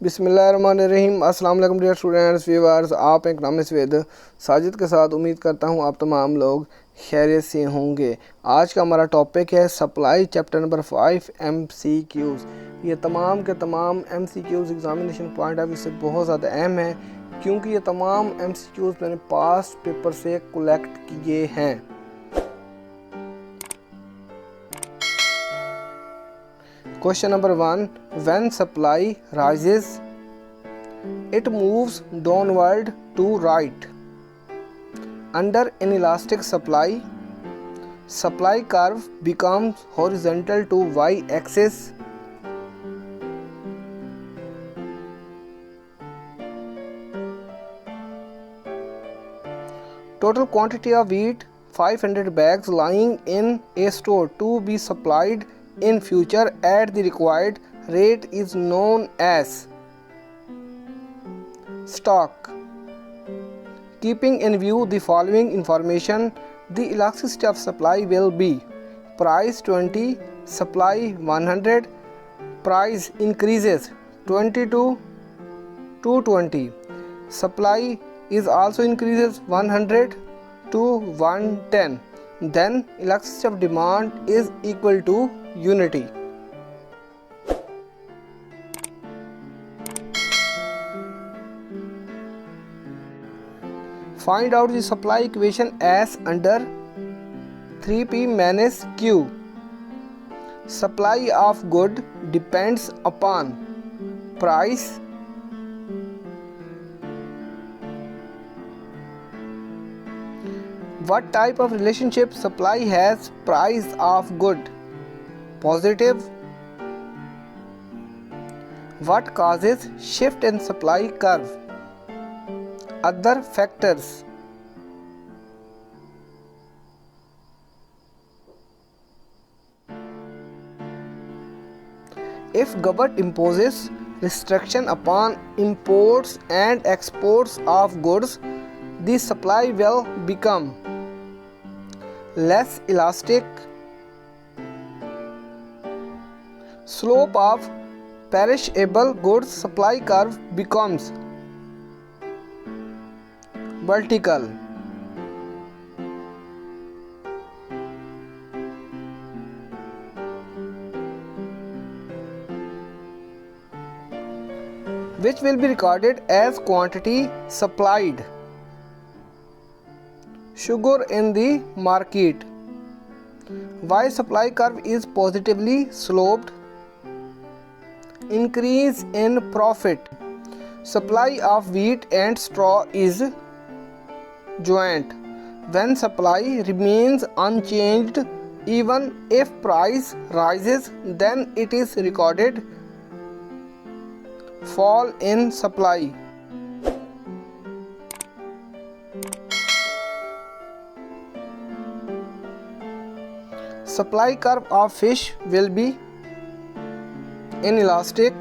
बिस्मिल्लाहिर्रहमानिर्रहीम। अस्सलाम वालेकुम डियर स्टूडेंट्स व्यूअर्स, आप एक नाम स्वेद साजिद के साथ उम्मीद करता हूँ आप तमाम लोग खैरियत से होंगे। आज का हमारा टॉपिक है सप्लाई चैप्टर नंबर 5 MCQs। ये तमाम के तमाम MCQs examination point of view से बहुत ज़्यादा अहम है, क्योंकि ये तमाम MCQs मैंने पास्ट पेपर से कलेक्ट किए हैं। Question number 1. When supply rises, it moves downward to right. Under inelastic supply, supply curve becomes horizontal to y-axis. Total quantity of wheat 500 bags lying in a store to be supplied in future at the required rate is known as stock. Keeping in view the following information, the elasticity of supply will be price 20, supply 100, price increases 20 to 220, supply is also increases 100 to 110, then elasticity of demand is equal to unity. Find out the supply equation as under 3P minus Q. Supply of good depends upon price, what type of relationship supply has price of good, positive, what causes shift in supply curve, other factors. If government imposes restriction upon imports and exports of goods, the supply will become less elastic. Slope of perishable goods supply curve becomes vertical. Which will be recorded as quantity supplied. Sugar in the market. Why supply curve is positively sloped? Increase in profit. Supply of wheat and straw is joint. When supply remains unchanged, even if price rises, then it is recorded fall in supply. Supply curve of fish will be inelastic.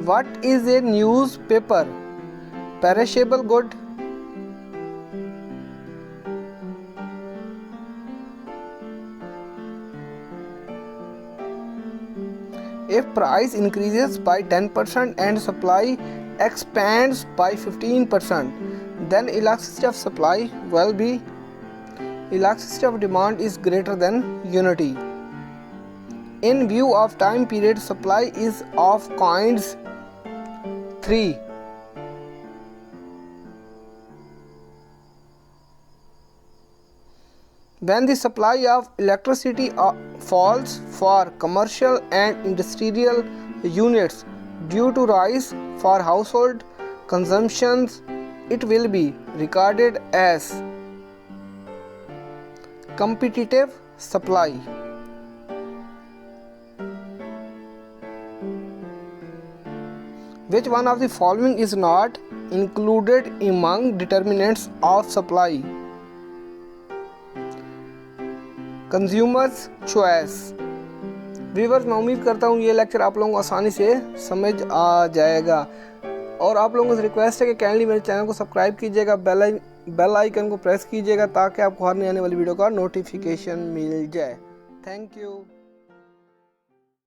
What is a newspaper? Perishable good. If price increases by 10% and supply expands by 15%, then elasticity of supply will be elasticity of demand is greater than unity. In view of time period, supply is of kinds 3. When the supply of electricity falls for commercial and industrial units due to rise for household consumptions, it will be recorded as competitive supply. Which one of the following is not included among determinants of supply? Consumers choice. Viewers, मैं उम्मीद करता हूँ ये lecture आप लोगों को आसानी से समझ आ जाएगा, और आप लोगों से रिक्वेस्ट है कि काइंडली मेरे चैनल को सब्सक्राइब कीजिएगा, बेल आइकन को प्रेस कीजिएगा ताकि आपको हर नई आने वाली वीडियो का नोटिफिकेशन मिल जाए। Thank you.